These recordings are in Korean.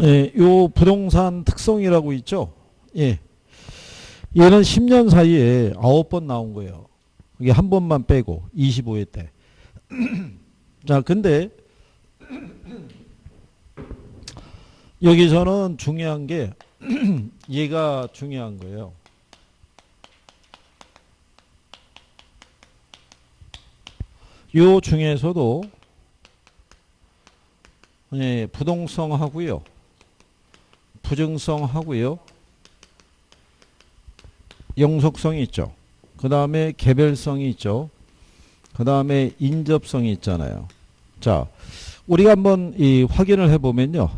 예, 요 부동산 특성이라고 있죠. 예. 얘는 10년 사이에 9번 나온 거예요. 이게 한 번만 빼고 25회 때. 자, 근데 여기서는 중요한 게 얘가 중요한 거예요. 요 중에서도 예, 부동성 하고요. 부증성 하고요. 영속성이 있죠. 그 다음에 개별성이 있죠. 그 다음에 인접성이 있잖아요. 자, 우리가 한번 확인을 해보면요.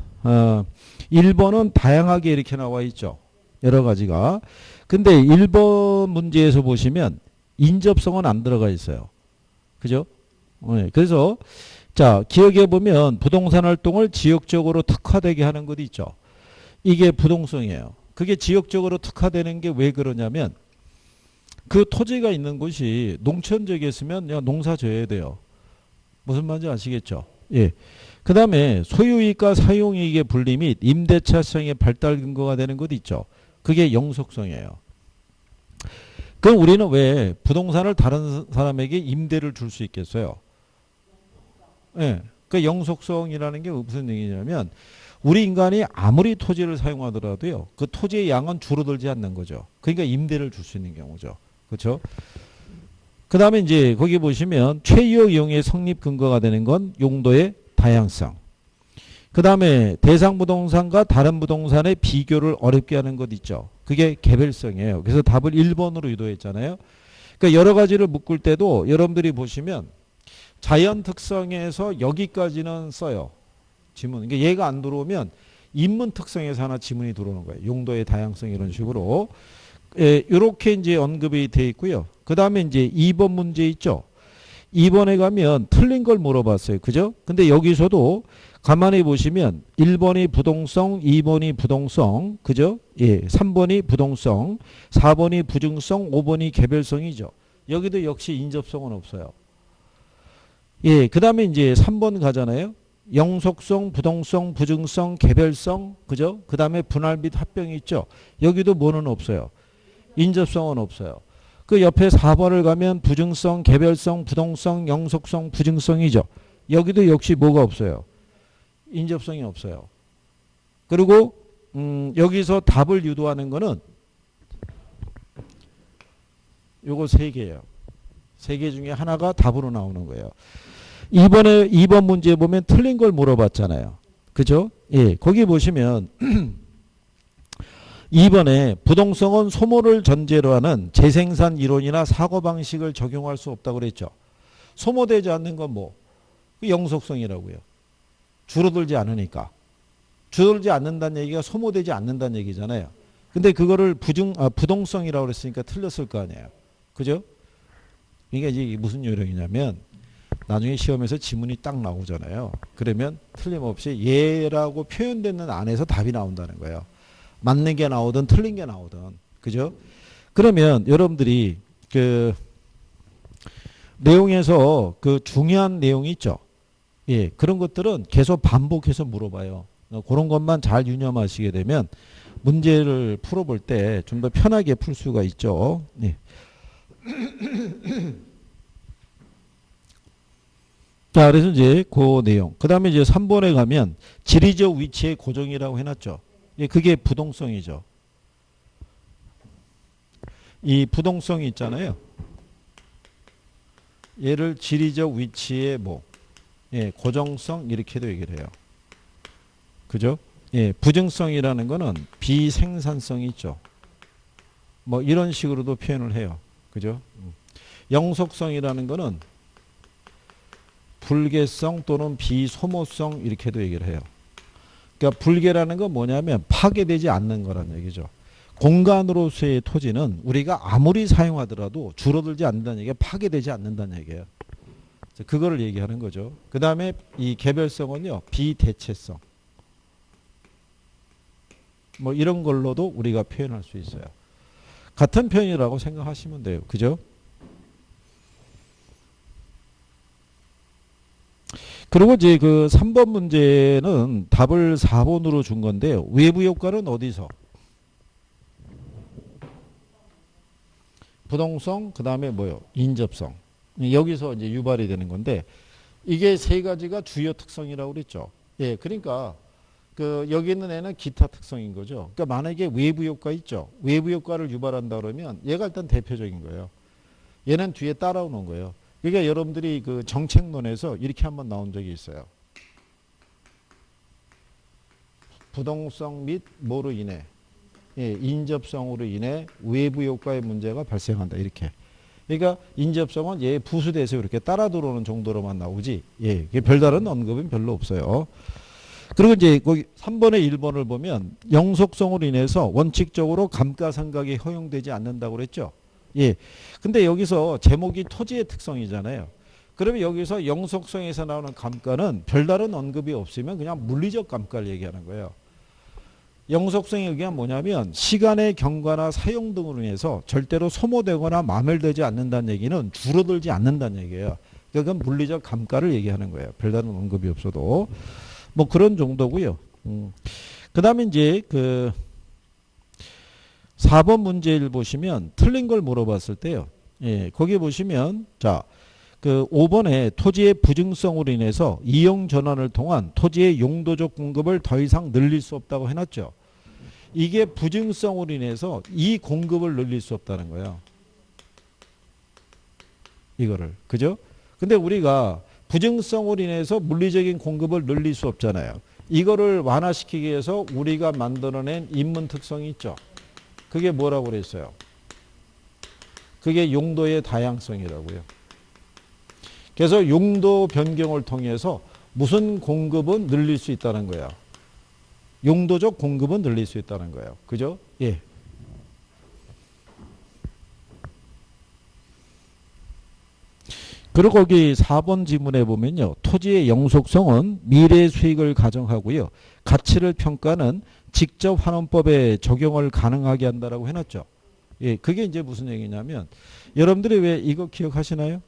1번은 다양하게 이렇게 나와 있죠. 여러 가지가. 근데 1번 문제에서 보시면 인접성은 안 들어가 있어요. 그죠? 네, 그래서 자, 기억해 보면 부동산 활동을 지역적으로 특화되게 하는 것도 있죠. 이게 부동성이에요. 그게 지역적으로 특화되는 게 왜 그러냐면 그 토지가 있는 곳이 농촌 지역이었으면 농사 져야 돼요. 무슨 말인지 아시겠죠? 예. 그 다음에 소유이익과 사용이익의 분리 및 임대차성의 발달 근거가 되는 것도 있죠. 그게 영속성이에요. 그럼 우리는 왜 부동산을 다른 사람에게 임대를 줄 수 있겠어요? 예. 그 영속성이라는 게 무슨 얘기냐면 우리 인간이 아무리 토지를 사용하더라도요. 그 토지의 양은 줄어들지 않는 거죠. 그러니까 임대를 줄 수 있는 경우죠. 그렇죠? 그 다음에 이제 거기 보시면 최유의 이용의 성립 근거가 되는 건 용도의 다양성. 그 다음에 대상 부동산과 다른 부동산의 비교를 어렵게 하는 것 있죠. 그게 개별성이에요. 그래서 답을 1번으로 유도했잖아요. 그러니까 여러 가지를 묶을 때도 여러분들이 보시면 자연 특성에서 여기까지는 써요. 지문. 그러니까 얘가 안 들어오면 인문 특성에서 하나 지문이 들어오는 거예요. 용도의 다양성 이런 식으로. 예, 이렇게 이제 언급이 돼 있고요. 그 다음에 이제 2번 문제 있죠. 2번에 가면 틀린 걸 물어봤어요. 그죠? 근데 여기서도 가만히 보시면 1번이 부동성, 2번이 부동성, 그죠? 예, 3번이 부동성, 4번이 부증성, 5번이 개별성이죠. 여기도 역시 인접성은 없어요. 예, 그 다음에 이제 3번 가잖아요. 영속성, 부동성, 부증성, 개별성, 그죠? 그 다음에 분할 및 합병이 있죠. 여기도 뭐는 없어요. 인접성은 없어요. 그 옆에 4번을 가면 부증성, 개별성, 부동성, 영속성, 부증성이죠. 여기도 역시 뭐가 없어요. 인접성이 없어요. 그리고 여기서 답을 유도하는 거는 요거 3개예요. 3개 중에 하나가 답으로 나오는 거예요. 이번에 2번 문제에 보면 틀린 걸 물어봤잖아요. 그죠? 예, 거기 보시면 2번에 부동성은 소모를 전제로 하는 재생산 이론이나 사고방식을 적용할 수 없다고 그랬죠. 소모되지 않는 건 뭐? 그 영속성이라고요. 줄어들지 않으니까. 줄어들지 않는다는 얘기가 소모되지 않는다는 얘기잖아요. 근데 그거를 부동성이라고 그랬으니까 틀렸을 거 아니에요. 그죠? 그러니까 이게 무슨 요령이냐면 나중에 시험에서 지문이 딱 나오잖아요. 그러면 틀림없이 얘라고 표현되는 안에서 답이 나온다는 거예요. 맞는 게 나오든 틀린 게 나오든. 그죠? 그러면 여러분들이 그 내용에서 그 중요한 내용이 있죠. 예, 그런 것들은 계속 반복해서 물어봐요. 그런 것만 잘 유념하시게 되면 문제를 풀어볼 때 좀 더 편하게 풀 수가 있죠. 예. 자, 그래서 이제 그 내용. 그 다음에 이제 3번에 가면 지리적 위치의 고정이라고 해놨죠. 예, 그게 부동성이죠. 이 부동성이 있잖아요. 얘를 지리적 위치의 뭐, 예, 고정성 이렇게도 얘기를 해요. 그죠? 예, 부증성이라는 거는 비생산성이 있죠. 뭐 이런 식으로도 표현을 해요. 그죠? 영속성이라는 거는 불개성 또는 비소모성 이렇게도 얘기를 해요. 그러니까 불개라는 건 뭐냐면 파괴되지 않는 거란 얘기죠. 공간으로서의 토지는 우리가 아무리 사용하더라도 줄어들지 않는다는 얘기가 파괴되지 않는다는 얘기예요. 그거를 얘기하는 거죠. 그 다음에 이 개별성은요. 비대체성. 뭐 이런 걸로도 우리가 표현할 수 있어요. 같은 표현이라고 생각하시면 돼요. 그죠? 그리고 이제 그 3번 문제는 답을 4번으로 준 건데요. 외부 효과는 어디서? 부동성, 그 다음에 뭐요? 인접성. 여기서 이제 유발이 되는 건데, 이게 세 가지가 주요 특성이라고 그랬죠. 예, 그러니까, 여기 있는 애는 기타 특성인 거죠. 그러니까 만약에 외부 효과 있죠. 외부 효과를 유발한다 그러면 얘가 일단 대표적인 거예요. 얘는 뒤에 따라오는 거예요. 그러니까 여러분들이 그 정책론에서 이렇게 한번 나온 적이 있어요. 부동성 및 뭐로 인해? 예, 인접성으로 인해 외부 효과의 문제가 발생한다. 이렇게. 그러니까 인접성은 얘 부수돼서 이렇게 따라 들어오는 정도로만 나오지. 예, 별다른 언급은 별로 없어요. 그리고 이제 거기 3번에 1번을 보면 영속성으로 인해서 원칙적으로 감가상각이 허용되지 않는다고 그랬죠. 예. 근데 여기서 제목이 토지의 특성이잖아요. 그러면 여기서 영속성에서 나오는 감가는 별다른 언급이 없으면 그냥 물리적 감가를 얘기하는 거예요. 영속성의 의미는 뭐냐면 시간의 경과나 사용 등으로 인해서 절대로 소모되거나 마멸되지 않는다는 얘기는 줄어들지 않는다는 얘기예요. 그건 물리적 감가를 얘기하는 거예요. 별다른 언급이 없어도. 뭐 그런 정도고요. 그 다음에 이제 4번 문제를 보시면 틀린 걸 물어봤을 때요. 예, 거기 보시면 자, 5번에 토지의 부증성으로 인해서 이용 전환을 통한 토지의 용도적 공급을 더 이상 늘릴 수 없다고 해놨죠. 이게 부증성으로 인해서 이 공급을 늘릴 수 없다는 거예요. 이거를. 그죠? 근데 우리가 부증성으로 인해서 물리적인 공급을 늘릴 수 없잖아요. 이거를 완화시키기 위해서 우리가 만들어낸 인문 특성이 있죠. 그게 뭐라고 그랬어요? 그게 용도의 다양성이라고요. 그래서 용도 변경을 통해서 무슨 공급은 늘릴 수 있다는 거야. 용도적 공급은 늘릴 수 있다는 거예요. 그죠? 예. 그리고 거기 4번 지문에 보면요. 토지의 영속성은 미래 수익을 가정하고요. 가치를 평가는 직접 환원법에 적용을 가능하게 한다라고 해놨죠. 예, 그게 이제 무슨 얘기냐면 여러분들이 왜 이거 기억하시나요?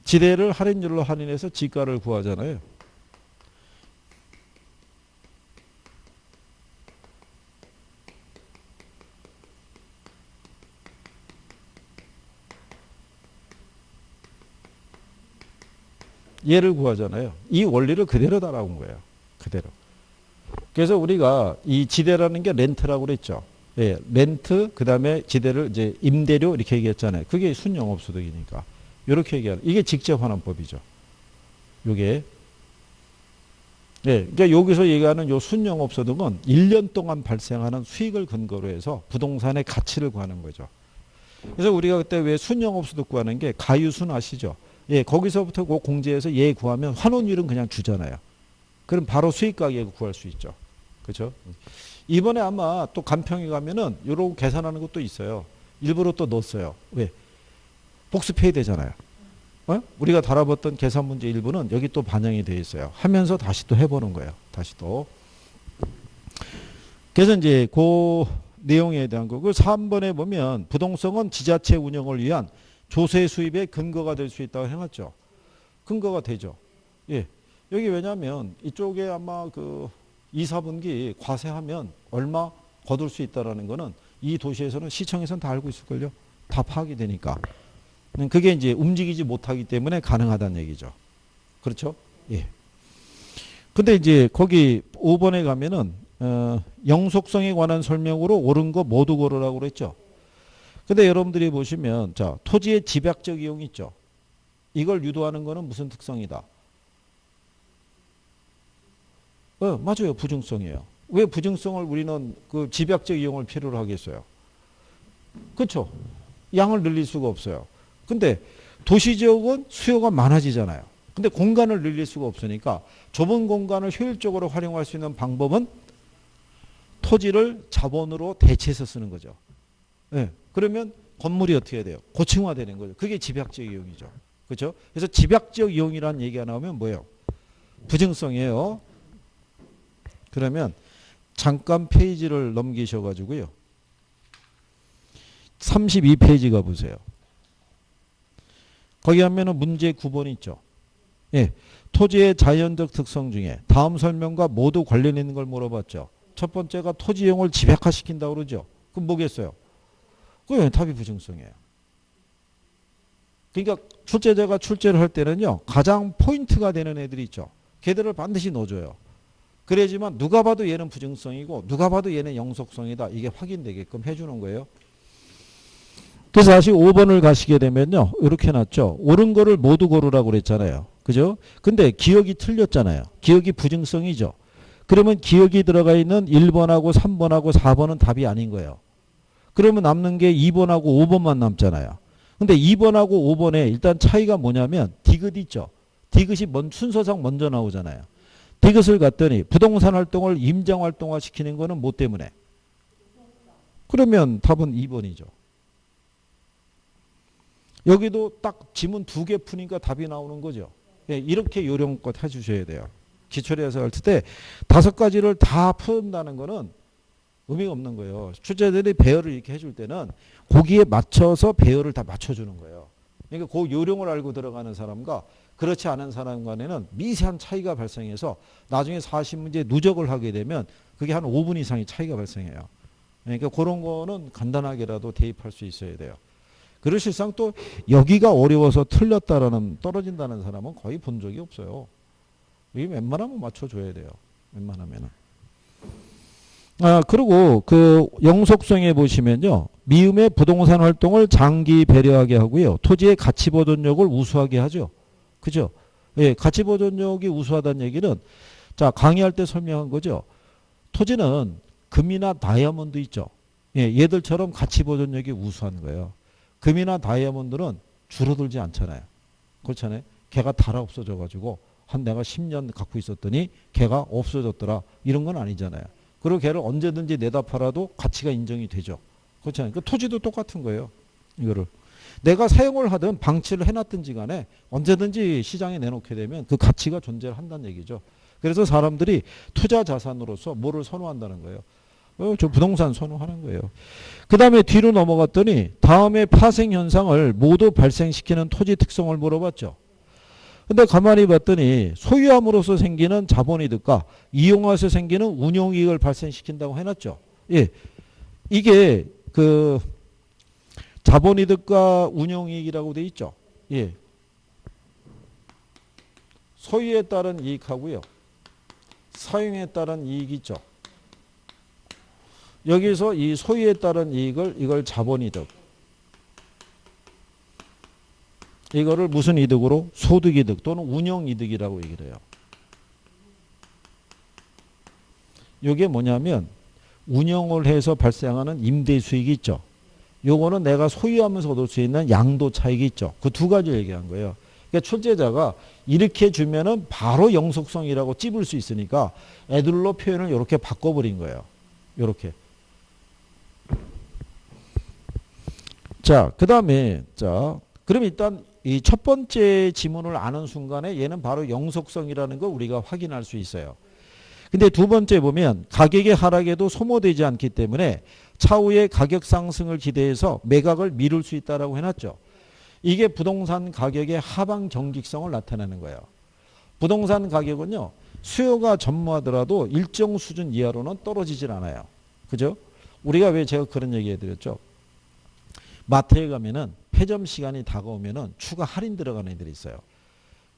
지대를 할인율로 할인해서 지가를 구하잖아요. 얘를 구하잖아요. 이 원리를 그대로 따라온 거예요. 그대로. 그래서 우리가 이 지대라는 게 렌트라고 그랬죠. 예, 렌트, 그 다음에 지대를 이제 임대료 이렇게 얘기했잖아요. 그게 순영업소득이니까. 이렇게 얘기하는, 이게 직접환원법이죠. 요게. 예, 그러니까 여기서 얘기하는 요 순영업소득은 1년 동안 발생하는 수익을 근거로 해서 부동산의 가치를 구하는 거죠. 그래서 우리가 그때 왜 순영업소득 구하는 게 가유순 아시죠? 예, 거기서부터 그 공제해서 얘 구하면 환원율은 그냥 주잖아요. 그럼 바로 수익 가격을 구할 수 있죠. 그렇죠? 이번에 아마 또 간평에 가면은 요런 계산하는 것도 있어요. 일부러 또 넣었어요. 왜? 복습해야 되잖아요. 어? 우리가 다뤄봤던 계산 문제 일부는 여기 또 반영이 되어 있어요. 하면서 다시 또 해보는 거예요. 다시 또. 그래서 이제 그 내용에 대한 거. 그 3번에 보면 부동성은 지자체 운영을 위한 조세 수입의 근거가 될 수 있다고 해놨죠. 근거가 되죠. 예. 여기 왜냐하면 이쪽에 아마 2, 4분기 과세하면 얼마 거둘 수 있다라는 거는 이 도시에서는 시청에서는 다 알고 있을걸요. 다 파악이 되니까. 그게 이제 움직이지 못하기 때문에 가능하다는 얘기죠. 그렇죠? 예. 근데 이제 거기 5번에 가면은 영속성에 관한 설명으로 옳은 거 모두 고르라고 그랬죠. 근데 여러분들이 보시면 자, 토지의 집약적 이용이 있죠. 이걸 유도하는 거는 무슨 특성이다? 맞아요. 부증성이에요. 왜 부증성을 우리는 그 집약적 이용을 필요로 하겠어요? 그렇죠. 양을 늘릴 수가 없어요. 근데 도시지역은 수요가 많아지잖아요. 근데 공간을 늘릴 수가 없으니까 좁은 공간을 효율적으로 활용할 수 있는 방법은 토지를 자본으로 대체해서 쓰는 거죠. 네. 그러면 건물이 어떻게 돼요? 고층화되는 거죠. 그게 집약적 이용이죠. 그렇죠? 그래서 집약적 이용이라는 얘기가 나오면 뭐예요? 부증성이에요. 그러면 잠깐 페이지를 넘기셔가지고요. 32페이지 가보세요. 거기 하면은 문제 9번 있죠. 예. 토지의 자연적 특성 중에 다음 설명과 모두 관련 있는 걸 물어봤죠. 첫 번째가 토지 이용을 집약화시킨다고 그러죠. 그럼 뭐겠어요? 그게 답이 부증성이에요. 그러니까 출제자가 출제를 할 때는요. 가장 포인트가 되는 애들이 있죠. 걔들을 반드시 넣어줘요. 그래야지만 누가 봐도 얘는 부증성이고 누가 봐도 얘는 영속성이다. 이게 확인되게끔 해주는 거예요. 그래서 다시 5번을 가시게 되면요. 이렇게 해놨죠. 옳은 거를 모두 고르라고 그랬잖아요. 그죠? 근데 기억이 틀렸잖아요. 기억이 부증성이죠. 그러면 기억이 들어가 있는 1번하고 3번하고 4번은 답이 아닌 거예요. 그러면 남는 게 2번하고 5번만 남잖아요. 근데 2번하고 5번에 일단 차이가 뭐냐면 디귿 있죠. 디귿이 순서상 먼저 나오잖아요. 디귿을 갔더니 부동산 활동을 임장 활동화 시키는 거는 뭐 때문에? 그러면 답은 2번이죠. 여기도 딱 지문 2개 푸니까 답이 나오는 거죠. 예, 이렇게 요령껏 해주셔야 돼요. 기초리에서 할 때 5가지를 다 푼다는 거는 의미가 없는 거예요. 출제자들이 배열을 이렇게 해줄 때는 거기에 맞춰서 배열을 다 맞춰주는 거예요. 그러니까 그 요령을 알고 들어가는 사람과 그렇지 않은 사람 간에는 미세한 차이가 발생해서 나중에 40문제 누적을 하게 되면 그게 한 5분 이상의 차이가 발생해요. 그러니까 그런 거는 간단하게라도 대입할 수 있어야 돼요. 그리고 실상 또 여기가 어려워서 틀렸다라는 떨어진다는 사람은 거의 본 적이 없어요. 이게 웬만하면 맞춰줘야 돼요. 웬만하면은. 그리고 그 영속성에 보시면요. 미음의 부동산 활동을 장기 배려하게 하고요. 토지의 가치 보존력을 우수하게 하죠. 그죠? 예, 가치 보존력이 우수하다는 얘기는 자, 강의할 때 설명한 거죠. 토지는 금이나 다이아몬드 있죠. 예, 얘들처럼 가치 보존력이 우수한 거예요. 금이나 다이아몬드는 줄어들지 않잖아요. 그렇잖아요. 걔가 달아 없어져가지고 한 내가 10년 갖고 있었더니 걔가 없어졌더라. 이런 건 아니잖아요. 그리고 걔를 언제든지 내다 팔아도 가치가 인정이 되죠. 그렇잖아요. 그 토지도 똑같은 거예요. 이거를. 내가 사용을 하든 방치를 해놨든지 간에 언제든지 시장에 내놓게 되면 그 가치가 존재를 한다는 얘기죠. 그래서 사람들이 투자 자산으로서 뭐를 선호한다는 거예요. 저 부동산 선호하는 거예요. 그 다음에 뒤로 넘어갔더니 다음에 파생 현상을 모두 발생시키는 토지 특성을 물어봤죠. 근데 가만히 봤더니 소유함으로써 생기는 자본이득과 이용해서 생기는 운용이익을 발생시킨다고 해놨죠. 예, 이게 그 자본이득과 운용이익이라고 돼 있죠. 예, 소유에 따른 이익하고요, 사용에 따른 이익이 있죠. 여기서 이 소유에 따른 이걸 자본이득. 이거를 무슨 이득으로? 소득이득 또는 운영이득이라고 얘기를 해요. 이게 뭐냐면 운영을 해서 발생하는 임대수익이 있죠. 요거는 내가 소유하면서 얻을 수 있는 양도 차익이 있죠. 그 두 가지 얘기한 거예요. 그러니까 출제자가 이렇게 주면은 바로 영속성이라고 찝을 수 있으니까 애들로 표현을 이렇게 바꿔버린 거예요. 이렇게. 자, 그 다음에 자, 그럼 일단 이 첫 번째 지문을 아는 순간에 얘는 바로 영속성이라는 걸 우리가 확인할 수 있어요. 근데 두 번째 보면 가격의 하락에도 소모되지 않기 때문에 차후에 가격 상승을 기대해서 매각을 미룰 수 있다라고 해놨죠. 이게 부동산 가격의 하방 경직성을 나타내는 거예요. 부동산 가격은요, 수요가 전무하더라도 일정 수준 이하로는 떨어지질 않아요. 그죠? 우리가 왜 제가 그런 얘기 해드렸죠? 마트에 가면은 폐점 시간이 다가오면은 추가 할인 들어가는 애들이 있어요.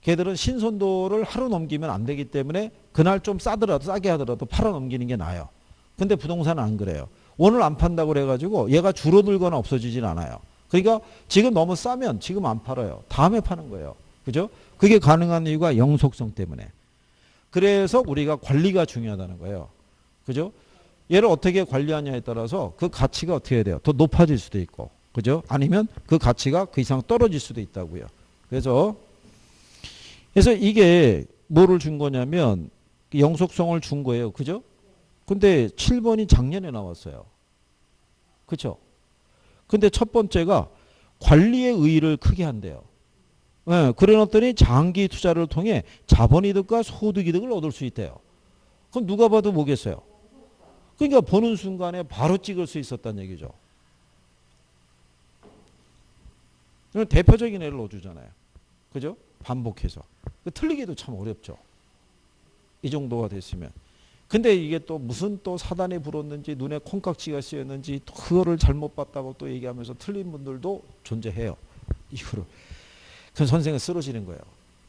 걔들은 신선도를 하루 넘기면 안 되기 때문에 그날 좀 싸게 하더라도 팔아 넘기는 게 나아요. 근데 부동산은 안 그래요. 오늘 안 판다고 그래가지고 얘가 줄어들거나 없어지진 않아요. 그러니까 지금 너무 싸면 지금 안 팔아요. 다음에 파는 거예요. 그죠? 그게 가능한 이유가 영속성 때문에. 그래서 우리가 관리가 중요하다는 거예요. 그죠? 얘를 어떻게 관리하냐에 따라서 그 가치가 어떻게 돼요? 더 높아질 수도 있고. 그죠? 아니면 그 가치가 그 이상 떨어질 수도 있다고요. 그래서 이게 뭐를 준 거냐면 영속성을 준 거예요. 그죠? 근데 7번이 작년에 나왔어요. 그렇죠? 근데 첫 번째가 관리의 의의를 크게 한대요. 네, 그래놨더니 장기 투자를 통해 자본이득과 소득이득을 얻을 수 있대요. 그럼 누가 봐도 뭐겠어요? 그러니까 보는 순간에 바로 찍을 수 있었다는 얘기죠. 대표적인 예를 넣어주잖아요. 그죠? 반복해서. 틀리기도 참 어렵죠. 이 정도가 됐으면. 근데 이게 또 무슨 또 사단이 불었는지 눈에 콩깍지가 씌었는지 또 그거를 잘못 봤다고 또 얘기하면서 틀린 분들도 존재해요. 이거를. 그 선생은 쓰러지는 거예요.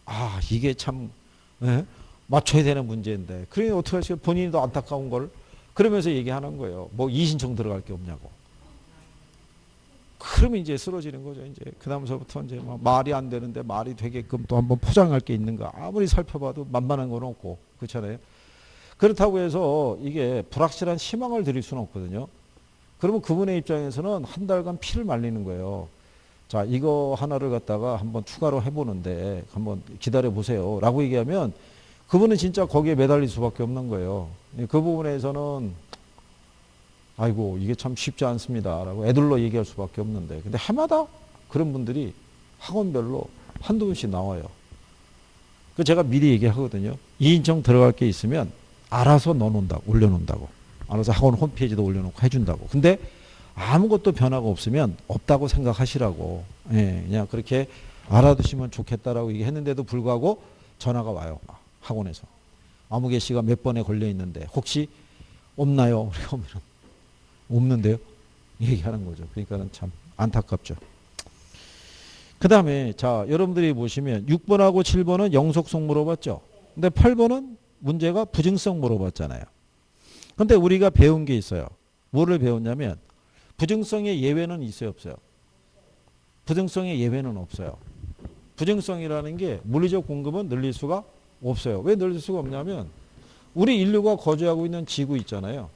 아, 이게 참 맞춰야 되는 문제인데. 그러니 어떻게 하시겠어요? 본인도 안타까운 걸 그러면서 얘기하는 거예요. 뭐 이신청 들어갈 게 없냐고. 그러면 이제 쓰러지는 거죠. 이제 그다음서부터 이제 막 말이 안 되는데 말이 되게끔 또 한번 포장할 게 있는가. 아무리 살펴봐도 만만한 건 없고 그렇잖아요. 그렇다고 해서 이게 불확실한 희망을 드릴 수는 없거든요. 그러면 그분의 입장에서는 한 달간 피를 말리는 거예요. 자, 이거 하나를 갖다가 한번 추가로 해보는데 한번 기다려 보세요. 라고 얘기하면 그분은 진짜 거기에 매달릴 수밖에 없는 거예요. 그 부분에서는 아이고 이게 참 쉽지 않습니다. 라고 애들로 얘기할 수밖에 없는데 근데 해마다 그런 분들이 학원별로 한두 분씩 나와요. 그 제가 미리 얘기하거든요. 이인청 들어갈 게 있으면 알아서 넣어놓는다고, 올려놓는다고. 알아서 학원 홈페이지도 올려놓고 해준다고. 근데 아무것도 변화가 없으면 없다고 생각하시라고. 예, 그냥 그렇게 알아두시면 좋겠다라고 얘기했는데도 불구하고 전화가 와요. 학원에서. 아무개 씨가 몇 번에 걸려 있는데 혹시 없나요? 그러면 없는데요? 얘기하는 거죠. 그러니까는 참 안타깝죠. 그 다음에 자 여러분들이 보시면 6번하고 7번은 영속성 물어봤죠. 근데 8번은 문제가 부증성 물어봤잖아요. 근데 우리가 배운 게 있어요. 뭐를 배웠냐면 부증성의 예외는 있어요, 없어요? 부증성의 예외는 없어요. 부증성이라는 게 물리적 공급은 늘릴 수가 없어요. 왜 늘릴 수가 없냐면 우리 인류가 거주하고 있는 지구 있잖아요.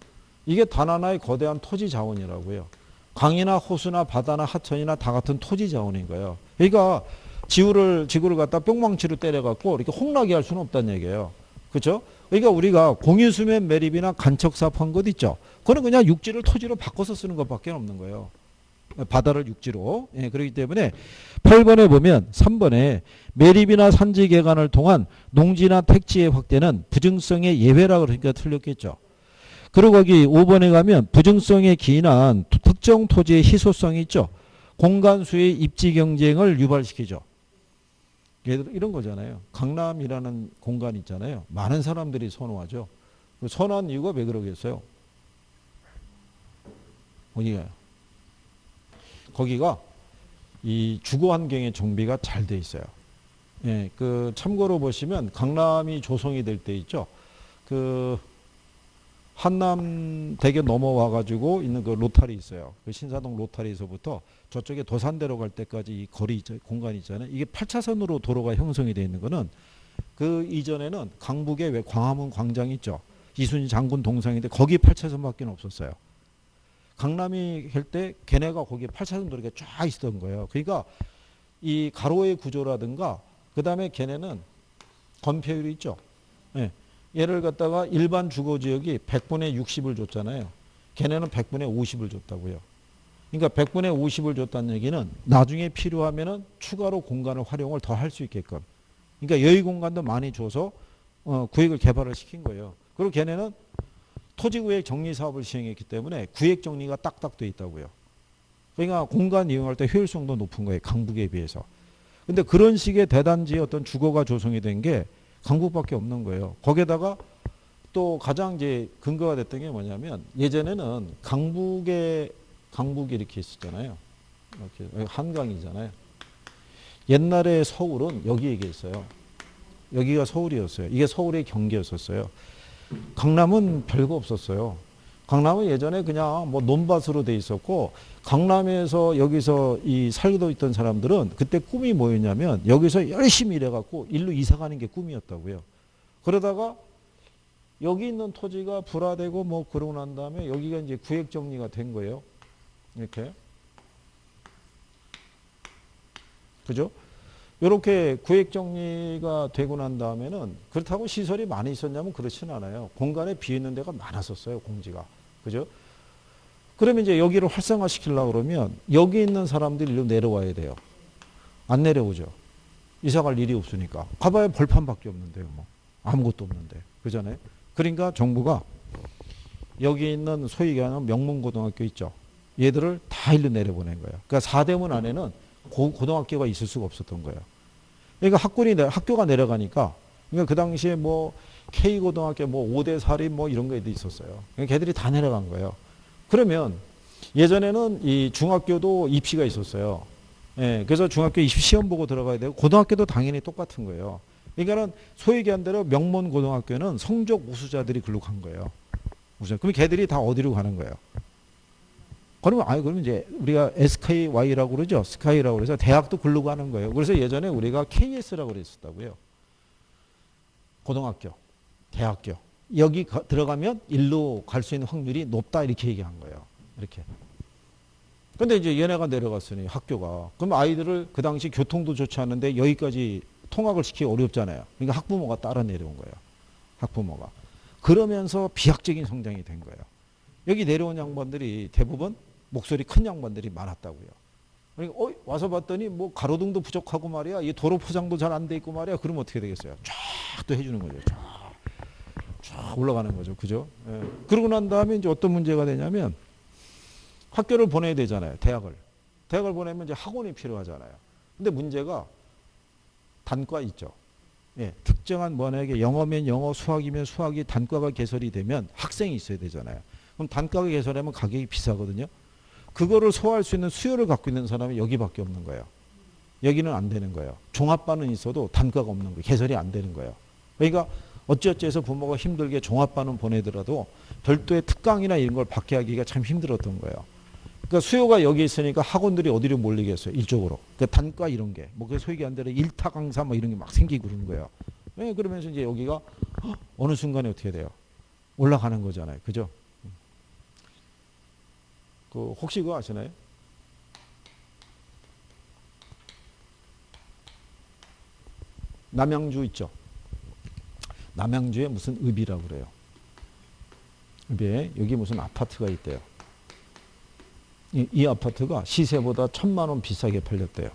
이게 단 하나의 거대한 토지 자원이라고요. 강이나 호수나 바다나 하천이나 다 같은 토지 자원인 거예요. 그러니까 지구를 갖다 뿅망치로 때려갖고 이렇게 홍나게 할 수는 없다는 얘기예요. 그렇죠? 그러니까 우리가 공유수면 매립이나 간척사업 한 것 있죠. 그거는 그냥 육지를 토지로 바꿔서 쓰는 것밖에 없는 거예요. 바다를 육지로. 예, 그렇기 때문에 8번에 보면 3번에 매립이나 산지 개간을 통한 농지나 택지의 확대는 부증성의 예외라 그러니까 틀렸겠죠. 그리고 거기 5번에 가면 부증성에 기인한 특정 토지의 희소성이 있죠. 공간수의 입지 경쟁을 유발시키죠. 예를 들어 이런 거잖아요. 강남이라는 공간 있잖아요. 많은 사람들이 선호하죠. 선호한 이유가 왜 그러겠어요? 어디가요? 거기가 이 주거 환경의 정비가 잘 돼 있어요. 예, 그 참고로 보시면 강남이 조성이 될 때 있죠. 그 한남대교 넘어와 가지고 있는 그 로타리 있어요. 그 신사동 로타리에서부터 저쪽에 도산대로 갈 때까지 이 거리 공간 있잖아요. 이게 8차선으로 도로가 형성이 되어 있는 거는 그 이전에는 강북에 왜 광화문 광장 있죠. 이순신 장군 동상인데 거기 8차선밖에 없었어요. 강남이 할 때 걔네가 거기에 8차선 도로가 쫙 있었던 거예요. 그러니까 이 가로의 구조라든가 그다음에 걔네는 건폐율이 있죠. 예. 얘를 갖다가 일반 주거지역이 100분의 60을 줬잖아요. 걔네는 100분의 50을 줬다고요. 그러니까 100분의 50을 줬다는 얘기는 나중에 필요하면은 추가로 공간을 활용을 더 할 수 있게끔. 그러니까 여유 공간도 많이 줘서 구획을 개발을 시킨 거예요. 그리고 걔네는 토지구획 정리 사업을 시행했기 때문에 구획 정리가 딱딱 돼 있다고요. 그러니까 공간 이용할 때 효율성도 높은 거예요. 강북에 비해서. 근데 그런 식의 대단지의 어떤 주거가 조성이 된 게 강북밖에 없는 거예요. 거기에다가 또 가장 이제 근거가 됐던 게 뭐냐면 예전에는 강북이 이렇게 있었잖아요. 이렇게 한강이잖아요. 옛날에 서울은 여기에 있어요. 여기가 서울이었어요. 이게 서울의 경계였었어요. 강남은 별거 없었어요. 강남은 예전에 그냥 뭐 논밭으로 돼 있었고 강남에서 여기서 이 살고 있던 사람들은 그때 꿈이 뭐였냐면 여기서 열심히 일해갖고 일로 이사 가는 게 꿈이었다고요. 그러다가 여기 있는 토지가 불화되고 뭐 그러고 난 다음에 여기가 이제 구획 정리가 된 거예요. 이렇게. 그죠? 이렇게 구획 정리가 되고 난 다음에는 그렇다고 시설이 많이 있었냐면 그렇지는 않아요. 공간에 비어있는 데가 많았었어요. 공지가. 그죠? 그러면 이제 여기를 활성화 시키려고 그러면 여기 있는 사람들이 일로 내려와야 돼요. 안 내려오죠. 이사 갈 일이 없으니까. 가봐야 벌판밖에 없는데요. 뭐. 아무것도 없는데. 그잖아요. 그러니까 정부가 여기 있는 소위 얘기하는 명문고등학교 있죠. 얘들을 다 일로 내려보낸 거예요. 그러니까 사대문 안에는 고등학교가 있을 수가 없었던 거예요. 그러니까 학교가 내려가니까, 그러니까 그 당시에 뭐 K고등학교 뭐 5대 사립 뭐 이런 거에도 있었어요. 그러니까 걔들이 다 내려간 거예요. 그러면 예전에는 이 중학교도 입시가 있었어요. 예, 그래서 중학교 입시 시험 보고 들어가야 되고 고등학교도 당연히 똑같은 거예요. 그러니까는 소위 얘기한 대로 명문 고등학교는 성적 우수자들이 글로 간 거예요. 우수. 그럼 걔들이 다 어디로 가는 거예요? 그러면 이제 우리가 SKY라고 그러죠. 스카이라고 그래서 대학도 글로 가는 거예요. 그래서 예전에 우리가 KS라고 그랬었다고요. 고등학교, 대학교. 여기 들어가면 일로 갈 수 있는 확률이 높다 이렇게 얘기한 거예요. 이렇게. 근데 이제 얘네가 내려갔으니 학교가. 그럼 아이들을 그 당시 교통도 좋지 않은데 여기까지 통학을 시키기 어렵잖아요. 그러니까 학부모가 따라 내려온 거예요. 학부모가. 그러면서 비약적인 성장이 된 거예요. 여기 내려온 양반들이 대부분 목소리 큰 양반들이 많았다고요. 그러니까 와서 봤더니 뭐 가로등도 부족하고 말이야. 이 도로 포장도 잘 안 돼 있고 말이야. 그러면 어떻게 되겠어요? 쫙 또 해주는 거죠. 쫙 올라가는 거죠. 그죠? 예. 그러고 난 다음에 이제 어떤 문제가 되냐면 학교를 보내야 되잖아요. 대학을 보내면 이제 학원이 필요하잖아요. 근데 문제가 단과 있죠. 예, 특정한 만약에 영어면 영어, 수학이면 수학이 단과가 개설이 되면 학생이 있어야 되잖아요. 그럼 단과가 개설하면 가격이 비싸거든요. 그거를 소화할 수 있는 수요를 갖고 있는 사람이 여기밖에 없는 거예요. 여기는 안 되는 거예요. 종합반은 있어도 단과가 없는 거예요. 개설이 안 되는 거예요. 그러니까 어찌어찌해서 부모가 힘들게 종합반은 보내더라도 별도의 특강이나 이런 걸 받게 하기가 참 힘들었던 거예요. 그러니까 수요가 여기 있으니까 학원들이 어디로 몰리겠어요? 이쪽으로. 그러니까 단과 이런 게. 뭐, 소위 얘기한 대로 일타 강사 뭐 이런 게 막 생기고 그러는 거예요. 네, 그러면서 이제 여기가 어느 순간에 어떻게 돼요? 올라가는 거잖아요. 그죠? 혹시 그거 아시나요? 남양주 있죠? 남양주에 무슨 읍이라고 그래요. 읍에 여기 무슨 아파트가 있대요. 이 아파트가 시세보다 1,000만 원 비싸게 팔렸대요.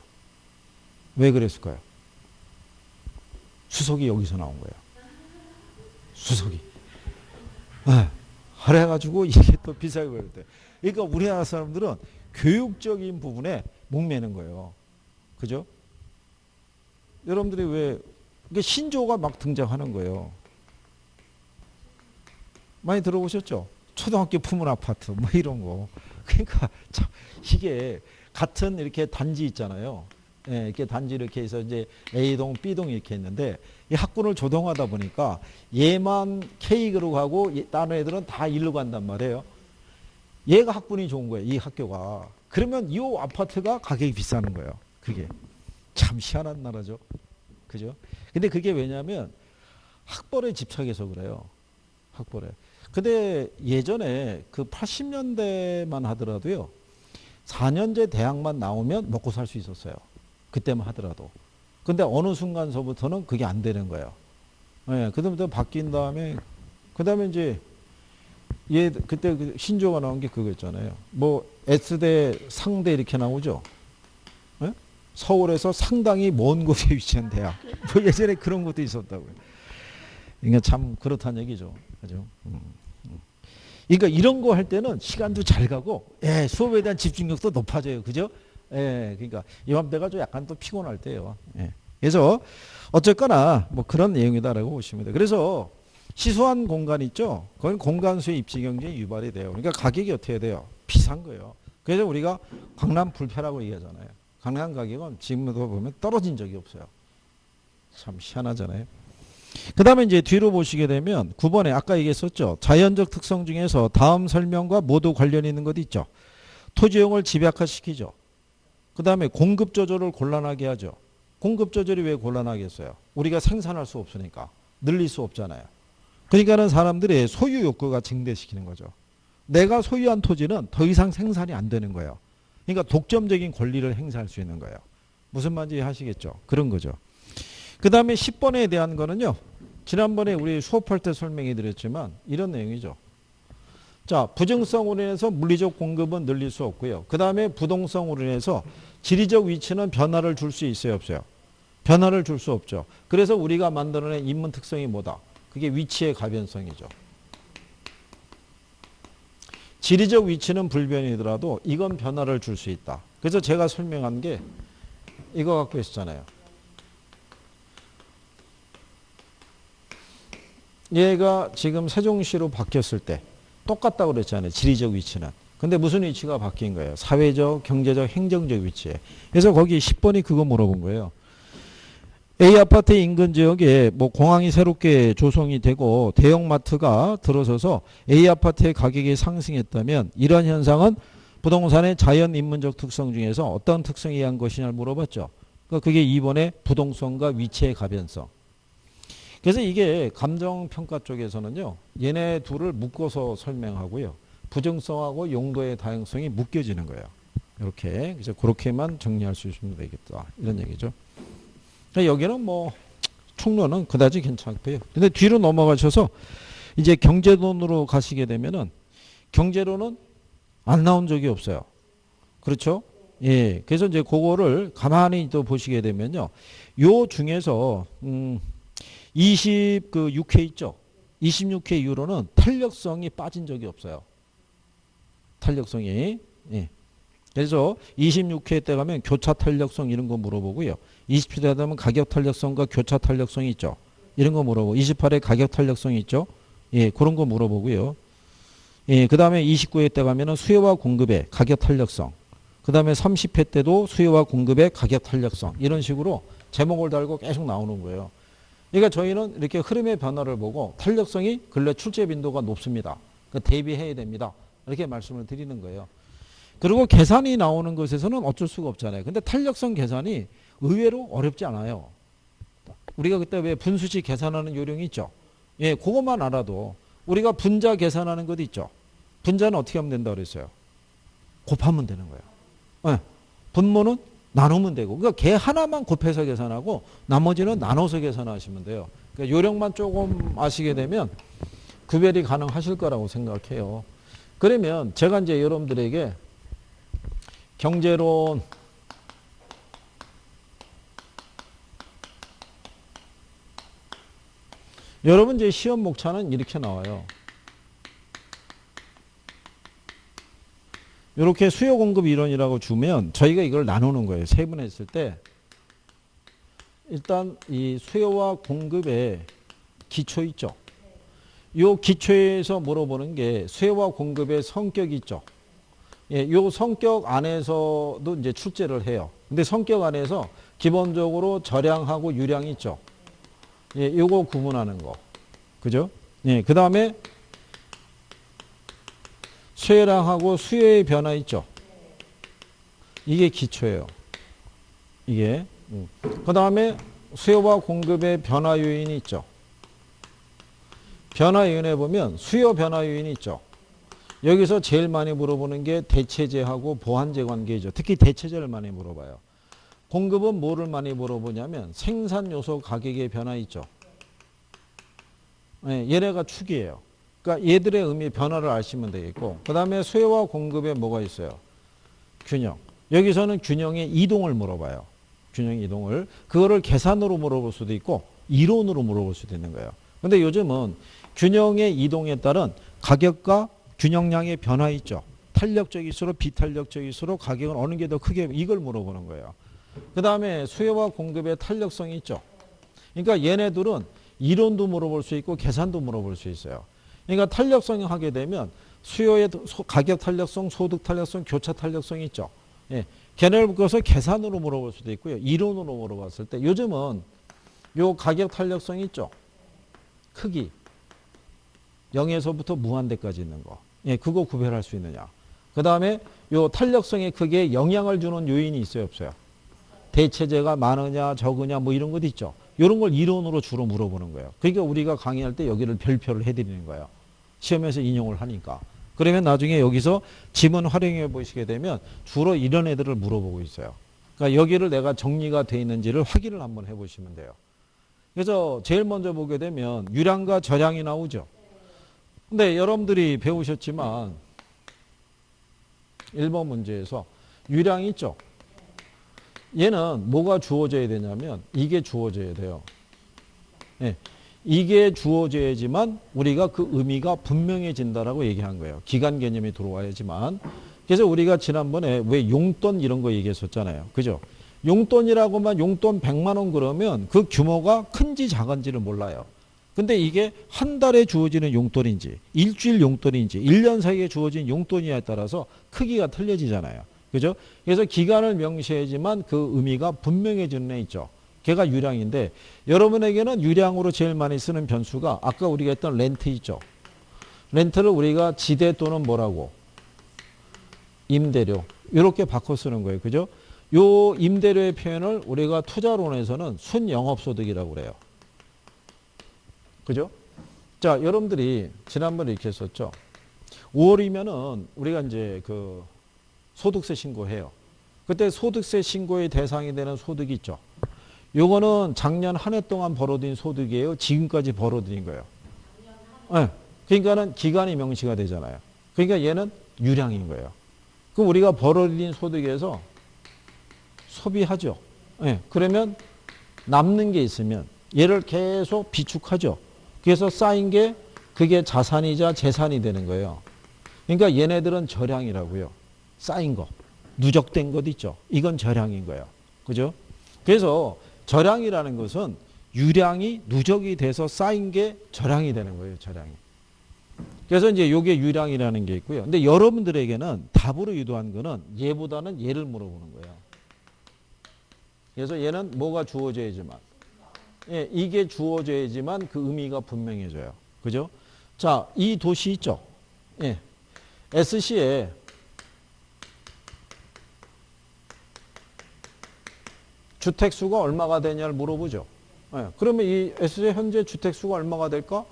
왜 그랬을까요? 수석이 여기서 나온 거예요. 수석이. 그래가지고 이게 또 비싸게 팔렸대요. 그러니까 우리나라 사람들은 교육적인 부분에 목매는 거예요. 그죠? 여러분들이 왜 신조어가 막 등장하는 거예요. 많이 들어보셨죠? 초등학교 품은 아파트 뭐 이런 거. 그러니까 참 이게 같은 이렇게 단지 있잖아요. 예, 이렇게 단지 이렇게 해서 이제 A동, B동 이렇게 있는데 이 학군을 조동하다 보니까 얘만 K로 가고 다른 애들은 다 일로 간단 말이에요. 얘가 학군이 좋은 거예요. 이 학교가. 그러면 이 아파트가 가격이 비싸는 거예요. 그게 참 희한한 나라죠. 그죠? 근데 그게 왜냐면 학벌에 집착해서 그래요. 학벌에. 근데 예전에 그 80년대만 하더라도요. 4년제 대학만 나오면 먹고 살 수 있었어요. 그때만 하더라도. 근데 어느 순간서부터는 그게 안 되는 거예요. 예, 그다음부터 바뀐 다음에 그다음에 이제 그때 그 신조어가 나온 게 그거 있잖아요. 뭐 S대, 상대 이렇게 나오죠. 예? 서울에서 상당히 먼 곳에 위치한 대학. 뭐 예전에 그런 것도 있었다고요. 그러니까 참 그렇다는 얘기죠. 그죠? 그러니까 이런 거 할 때는 시간도 잘 가고, 예, 수업에 대한 집중력도 높아져요. 그죠? 예, 그러니까 이맘때가 좀 약간 또 피곤할 때예요. 예. 그래서 어쨌거나 뭐 그런 내용이다라고 보시면 돼요. 그래서 시소한 공간 있죠? 그건 공간수의 입지 경쟁이 유발이 돼요. 그러니까 가격이 어떻게 돼요? 비싼 거예요. 그래서 우리가 강남 불패라고 얘기하잖아요. 강남 가격은 지금도 보면 떨어진 적이 없어요. 참 희한하잖아요. 그 다음에 이제 뒤로 보시게 되면 9번에 아까 얘기했었죠. 자연적 특성 중에서 다음 설명과 모두 관련 있는 것 있죠. 토지용을 집약화시키죠. 그 다음에 공급 조절을 곤란하게 하죠. 공급 조절이 왜 곤란하겠어요? 우리가 생산할 수 없으니까. 늘릴 수 없잖아요. 그러니까는 사람들의 소유 욕구가 증대시키는 거죠. 내가 소유한 토지는 더 이상 생산이 안 되는 거예요. 그러니까 독점적인 권리를 행사할 수 있는 거예요. 무슨 말인지 아시겠죠? 그런 거죠. 그 다음에 10번에 대한 거는요. 지난번에 우리 수업할 때 설명해 드렸지만 이런 내용이죠. 자, 부정성으로 인해서 물리적 공급은 늘릴 수 없고요. 그 다음에 부동성으로 인해서 지리적 위치는 변화를 줄 수 있어요, 없어요? 변화를 줄 수 없죠. 그래서 우리가 만들어낸 인문 특성이 뭐다? 그게 위치의 가변성이죠. 지리적 위치는 불변이더라도 이건 변화를 줄 수 있다. 그래서 제가 설명한 게 이거 갖고 있었잖아요. 얘가 지금 세종시로 바뀌었을 때 똑같다고 그랬잖아요. 지리적 위치는. 근데 무슨 위치가 바뀐 거예요? 사회적, 경제적, 행정적 위치에. 그래서 거기 10번이 그거 물어본 거예요. A 아파트 인근 지역에 뭐 공항이 새롭게 조성이 되고 대형마트가 들어서서 A 아파트의 가격이 상승했다면 이런 현상은 부동산의 자연 인문적 특성 중에서 어떤 특성에 의한 것이냐를 물어봤죠. 그러니까 그게 2번의 부동성과 위치의 가변성. 그래서 이게 감정평가 쪽에서는요. 얘네 둘을 묶어서 설명하고요. 부정성하고 용도의 다양성이 묶여지는 거예요. 이렇게. 그래서 그렇게만 정리할 수 있으면 되겠다. 이런 얘기죠. 여기는 뭐 총론은 그다지 괜찮고요. 근데 뒤로 넘어가셔서 이제 경제론으로 가시게 되면은 경제론은 안 나온 적이 없어요. 그렇죠? 예. 그래서 이제 그거를 가만히 또 보시게 되면요. 요 중에서 26회 있죠. 26회 이후로는 탄력성이 빠진 적이 없어요. 탄력성이. 예. 그래서 26회 때 가면 교차 탄력성 이런 거 물어보고요. 27회 되면 가격 탄력성과 교차 탄력성이 있죠. 이런 거 물어보고 28회 가격 탄력성이 있죠. 예, 그런 거 물어보고요. 예, 그다음에 29회 때 가면은 수요와 공급의 가격 탄력성. 그다음에 30회 때도 수요와 공급의 가격 탄력성. 이런 식으로 제목을 달고 계속 나오는 거예요. 그러니까 저희는 이렇게 흐름의 변화를 보고 탄력성이 근래 출제 빈도가 높습니다. 그러니까 대비해야 됩니다. 이렇게 말씀을 드리는 거예요. 그리고 계산이 나오는 것에서는 어쩔 수가 없잖아요. 근데 탄력성 계산이 의외로 어렵지 않아요. 우리가 그때 왜 분수식 계산하는 요령이 있죠. 예, 그것만 알아도 우리가 분자 계산하는 것도 있죠. 분자는 어떻게 하면 된다고 그랬어요? 곱하면 되는 거예요. 예, 분모는 나누면 되고. 그러니까 걔 하나만 곱해서 계산하고 나머지는 나눠서 계산하시면 돼요. 그러니까 요령만 조금 아시게 되면 구별이 가능하실 거라고 생각해요. 그러면 제가 이제 여러분들에게 경제론 여러분 이제 시험 목차는 이렇게 나와요. 이렇게 수요 공급 이론이라고 주면 저희가 이걸 나누는 거예요. 세분했을 때 일단 이 수요와 공급의 기초 있죠. 요 기초에서 물어보는 게 수요와 공급의 성격이 있죠. 예, 요 성격 안에서도 이제 출제를 해요. 근데 성격 안에서 기본적으로 저량하고 유량이 있죠. 예, 요거 구분하는 거. 그죠? 예, 그 다음에 수요량하고 수요의 변화 있죠. 이게 기초예요. 이게. 그 다음에 수요와 공급의 변화 요인이 있죠. 변화 요인에 보면 수요 변화 요인이 있죠. 여기서 제일 많이 물어보는 게 대체제하고 보완제 관계이죠. 특히 대체제를 많이 물어봐요. 공급은 뭐를 많이 물어보냐면 생산 요소 가격의 변화 있죠. 네, 얘네가 축이에요. 그러니까 얘들의 의미 변화를 아시면 되겠고, 그 다음에 수요와 공급에 뭐가 있어요? 균형. 여기서는 균형의 이동을 물어봐요. 균형 이동을. 그거를 계산으로 물어볼 수도 있고 이론으로 물어볼 수도 있는 거예요. 근데 요즘은 균형의 이동에 따른 가격과 균형량의 변화 있죠. 탄력적일수록 비탄력적일수록 가격은 어느 게 더 크게 이걸 물어보는 거예요. 그 다음에 수요와 공급의 탄력성이 있죠. 그러니까 얘네들은 이론도 물어볼 수 있고 계산도 물어볼 수 있어요. 그러니까 탄력성이 하게 되면 수요의 가격 탄력성, 소득 탄력성, 교차 탄력성이 있죠. 예. 걔네를 묶어서 계산으로 물어볼 수도 있고요. 이론으로 물어봤을 때 요즘은 요 가격 탄력성이 있죠. 크기. 0에서부터 무한대까지 있는 거. 예, 그거 구별할 수 있느냐. 그 다음에 요 탄력성의 크기에 영향을 주는 요인이 있어요, 없어요? 대체제가 많으냐, 적으냐, 뭐 이런 것도 있죠. 이런 걸 이론으로 주로 물어보는 거예요. 그러니까 우리가 강의할 때 여기를 별표를 해드리는 거예요. 시험에서 인용을 하니까. 그러면 나중에 여기서 지문 활용해 보시게 되면 주로 이런 애들을 물어보고 있어요. 그러니까 여기를 내가 정리가 돼 있는지를 확인을 한번 해보시면 돼요. 그래서 제일 먼저 보게 되면 유량과 저량이 나오죠. 근데 여러분들이 배우셨지만 1번 문제에서 유량이 있죠. 얘는 뭐가 주어져야 되냐면 이게 주어져야 돼요. 예, 이게 주어져야지만 우리가 그 의미가 분명해진다라고 얘기한 거예요. 기간 개념이 들어와야지만. 그래서 우리가 지난번에 왜 용돈 이런 거 얘기했었잖아요. 그죠? 용돈이라고만 용돈 100만 원 그러면 그 규모가 큰지 작은지를 몰라요. 근데 이게 한 달에 주어지는 용돈인지 일주일 용돈인지 1년 사이에 주어진 용돈이냐에 따라서 크기가 틀려지잖아요. 그죠? 그래서 기간을 명시해야지만 그 의미가 분명해지는 애 있죠. 걔가 유량인데 여러분에게는 유량으로 제일 많이 쓰는 변수가 아까 우리가 했던 렌트 있죠. 렌트를 우리가 지대 또는 뭐라고? 임대료. 이렇게 바꿔 쓰는 거예요. 그죠? 요 임대료의 표현을 우리가 투자론에서는 순영업소득이라고 그래요. 그죠? 자, 여러분들이 지난번에 이렇게 했었죠. 5월이면은 우리가 이제 그 소득세 신고해요. 그때 소득세 기소의 대상이 되는 소득이 있죠. 요거는 작년 한 해 동안 벌어들인 소득이에요. 지금까지 벌어들인 거예요. 네. 그러니까는 기간이 명시가 되잖아요. 그러니까 얘는 유량인 거예요. 그럼 우리가 벌어들인 소득에서 소비하죠. 네. 그러면 남는 게 있으면 얘를 계속 비축하죠. 그래서 쌓인 게 그게 자산이자 재산이 되는 거예요. 그러니까 얘네들은 저량이라고요. 쌓인 거. 누적된 것 있죠. 이건 저량인 거예요. 그죠? 그래서 저량이라는 것은 유량이 누적이 돼서 쌓인 게 저량이 되는 거예요. 저량이. 그래서 이제 요게 유량이라는 게 있고요. 근데 여러분들에게는 답으로 유도한 거는 얘보다는 얘를 물어보는 거예요. 그래서 얘는 뭐가 주어져야지만. 예, 이게 주어져야지만 그 의미가 분명해져요. 그죠? 자, 이 도시 있죠? 예. SC에 주택수가 얼마가 되냐를 물어보죠. 예, 그러면 이 S의 현재 주택수가 얼마가 될까?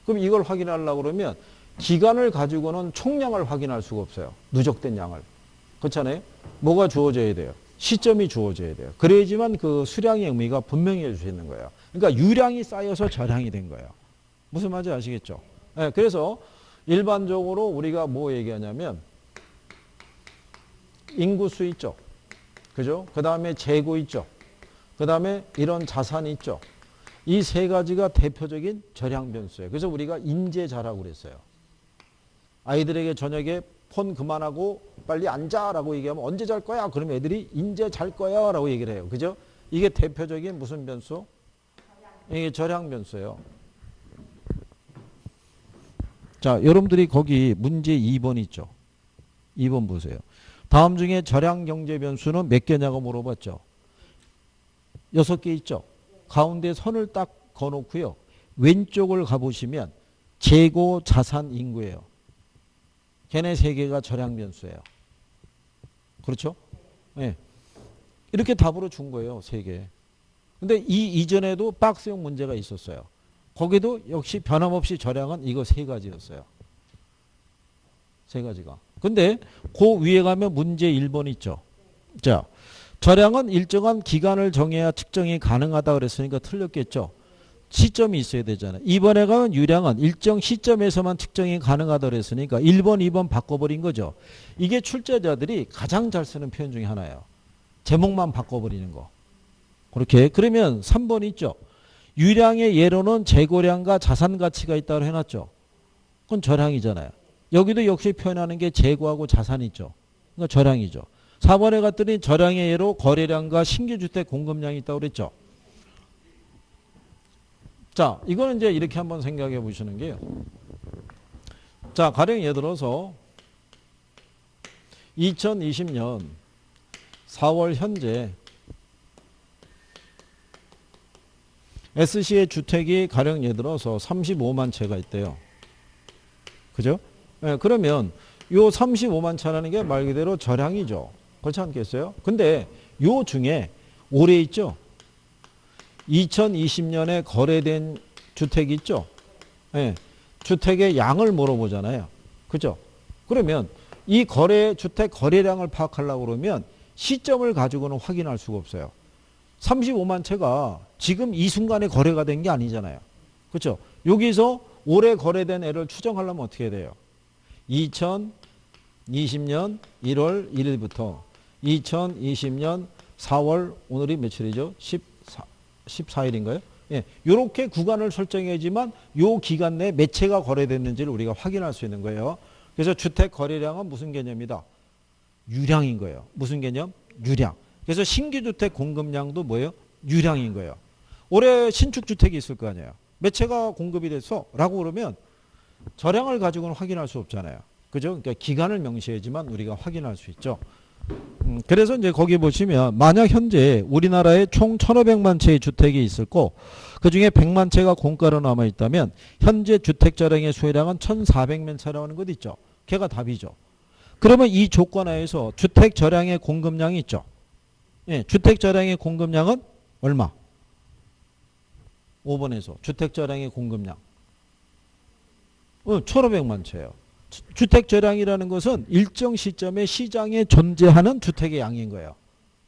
그럼 이걸 확인하려고 그러면 기간을 가지고는 총량을 확인할 수가 없어요. 누적된 양을. 그렇잖아요? 뭐가 주어져야 돼요? 시점이 주어져야 돼요. 그래야지만 그 수량의 의미가 분명해질 수 있는 거예요. 그러니까 유량이 쌓여서 저량이 된 거예요. 무슨 말인지 아시겠죠? 예, 그래서 일반적으로 우리가 뭐 얘기하냐면 인구수 있죠. 그죠? 그 다음에 재고 있죠. 그 다음에 이런 자산이 있죠. 이 세 가지가 대표적인 저량 변수예요. 그래서 우리가 인재자라고 그랬어요. 아이들에게 저녁에 폰 그만하고 빨리 앉아라고 얘기하면 언제 잘 거야? 그러면 애들이 인제 잘 거야 라고 얘기를 해요. 그죠? 이게 대표적인 무슨 변수? 이게 저량 변수예요. 자, 여러분들이 거기 문제 2번 있죠. 2번 보세요. 다음 중에 저량 경제 변수는 몇 개냐고 물어봤죠. 6개 있죠. 가운데 선을 딱 그어놓고요. 왼쪽을 가보시면 재고, 자산, 인구예요. 걔네 3개가 저량 변수예요. 그렇죠? 네. 이렇게 답으로 준 거예요. 3개. 근데 이 이전에도 박스형 문제가 있었어요. 거기도 역시 변함없이 저량은 이거 3가지였어요. 3가지가. 근데 그 위에 가면 문제 1번 있죠. 자, 저량은 일정한 기간을 정해야 측정이 가능하다 그랬으니까 틀렸겠죠. 시점이 있어야 되잖아요. 이번에 가면 유량은 일정 시점에서만 측정이 가능하다 그랬으니까 1번, 2번 바꿔버린 거죠. 이게 출제자들이 가장 잘 쓰는 표현 중에 하나예요. 제목만 바꿔버리는 거. 그렇게. 그러면 3번 있죠. 유량의 예로는 재고량과 자산 가치가 있다고 해놨죠. 그건 저량이잖아요. 여기도 역시 표현하는 게 재고하고 자산이 있죠. 그러니까 저량이죠. 4번에 갔더니 저량의 예로 거래량과 신규주택 공급량이 있다고 그랬죠. 자, 이거는 이제 이렇게 한번 생각해 보시는 게요. 자, 가령 예를 들어서 2020년 4월 현재 SC의 주택이 가령 예를 들어서 35만 채가 있대요. 그죠? 네, 그러면 요 35만 채라는 게 말 그대로 저량이죠. 그렇지 않겠어요? 근데 요 중에 올해 있죠? 2020년에 거래된 주택이 있죠? 네, 주택의 양을 물어보잖아요. 그죠? 그러면 이 주택 거래량을 파악하려고 그러면 시점을 가지고는 확인할 수가 없어요. 35만 채가 지금 이 순간에 거래가 된 게 아니잖아요. 그렇죠? 여기서 올해 거래된 애를 추정하려면 어떻게 돼요? 2020년 1월 1일부터 2020년 4월 오늘이 며칠이죠? 14일인가요? 예, 이렇게 구간을 설정해야지만 요 기간 내에 몇 채가 거래됐는지를 우리가 확인할 수 있는 거예요. 그래서 주택 거래량은 무슨 개념이다? 유량인 거예요. 무슨 개념? 유량. 그래서 신규 주택 공급량도 뭐예요? 유량인 거예요. 올해 신축 주택이 있을 거 아니에요. 몇 채가 공급이 됐어? 라고 그러면 저량을 가지고는 확인할 수 없잖아요. 그죠? 그러니까 기간을 명시해야지만 우리가 확인할 수 있죠. 그래서 이제 거기 보시면 만약 현재 우리나라에 총 1,500만 채의 주택이 있을 거, 그 중에 100만 채가 공가로 남아 있다면 현재 주택 저량의 수요량은 1,400만 채라는 것 있죠. 걔가 답이죠. 그러면 이 조건 하에서 주택 저량의 공급량이 있죠. 예, 주택 저량의 공급량은 얼마? 5번에서 주택 저량의 공급량 1,500만 채예요. 주택 저량이라는 것은 일정 시점에 시장에 존재하는 주택의 양인 거예요.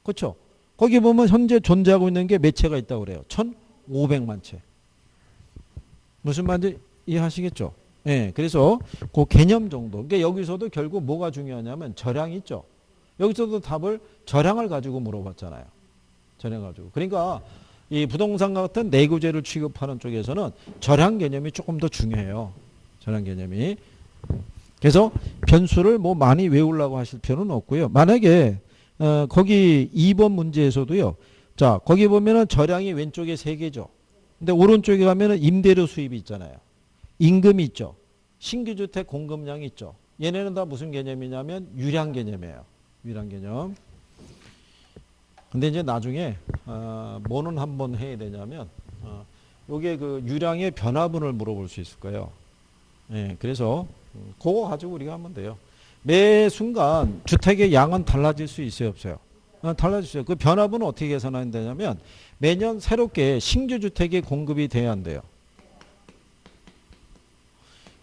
그렇죠? 거기 보면 현재 존재하고 있는 게 몇 채가 있다고 그래요? 1,500만 채. 무슨 말인지 이해하시겠죠? 예, 그래서 그 개념 정도. 그러니까 여기서도 결국 뭐가 중요하냐면 저량이 있죠. 여기서도 답을 저량을 가지고 물어봤잖아요. 저량 가지고. 그러니까 이 부동산 같은 내구재를 취급하는 쪽에서는 저량 개념이 조금 더 중요해요. 저량 개념이. 그래서 변수를 뭐 많이 외우려고 하실 필요는 없고요. 만약에 거기 2번 문제에서도요. 자, 거기 보면은 저량이 왼쪽에 3개죠. 근데 오른쪽에 가면은 임대료 수입이 있잖아요. 임금이 있죠. 신규주택 공급량이 있죠. 얘네는 다 무슨 개념이냐면 유량 개념이에요. 유량 개념. 근데 이제 나중에 뭐는 한번 해야 되냐면 요게 그 유량의 변화분을 물어볼 수 있을 거예요. 예, 그래서 그거 가지고 우리가 하면 돼요. 매 순간 주택의 양은 달라질 수 있어요, 없어요? 달라질 수 있어요. 그 변화분은 어떻게 계산하면 되냐면 매년 새롭게 신규 주택이 공급이 돼야 한대요.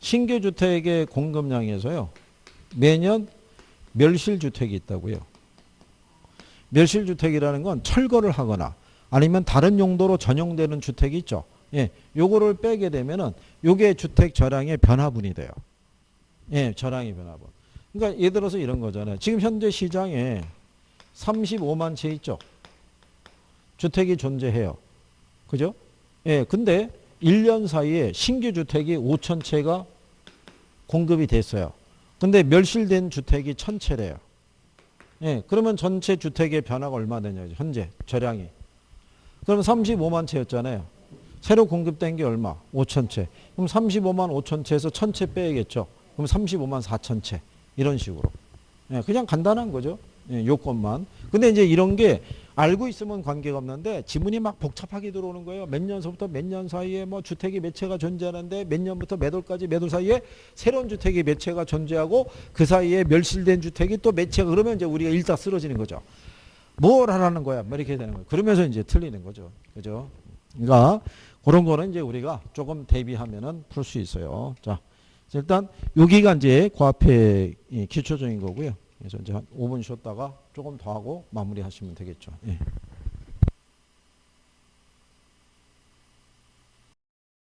신규 주택의 공급량에서요. 매년 멸실주택이 있다고요. 멸실주택이라는 건 철거를 하거나 아니면 다른 용도로 전용되는 주택이 있죠. 예, 요거를 빼게 되면은 요게 주택 저량의 변화분이 돼요. 예, 저량의 변화분. 그러니까 예를 들어서 이런 거잖아요. 지금 현재 시장에 35만 채 있죠. 주택이 존재해요. 그죠? 예, 근데 1년 사이에 신규 주택이 5천 채가 공급이 됐어요. 근데 멸실된 주택이 1,000채래요. 예, 그러면 전체 주택의 변화가 얼마 되냐죠. 현재 저량이. 그럼 35만 채였잖아요. 새로 공급된 게 얼마? 5천 채. 그럼 35만 5천 채에서 1,000채 빼야겠죠. 그럼 35만 4천 채. 이런 식으로. 예, 그냥 간단한 거죠. 예, 요건만. 근데 이제 이런 게 알고 있으면 관계가 없는데 지문이 막 복잡하게 들어오는 거예요. 몇 년서부터 몇 년 사이에 뭐 주택이 몇 채가 존재하는데 몇 년부터 몇 월까지 몇 월 사이에 새로운 주택이 몇 채가 존재하고 그 사이에 멸실된 주택이 또 몇 채가 그러면 이제 우리가 일단 쓰러지는 거죠. 뭘 하라는 거야? 뭐 이렇게 되는 거예요. 그러면서 이제 틀리는 거죠. 그죠? 그러니까 그런 거는 이제 우리가 조금 대비하면은 풀 수 있어요. 자, 일단 여기가 이제 과학의 기초적인 거고요. 그래서 이제 한 5분 쉬었다가 조금 더 하고 마무리하시면 되겠죠. 예.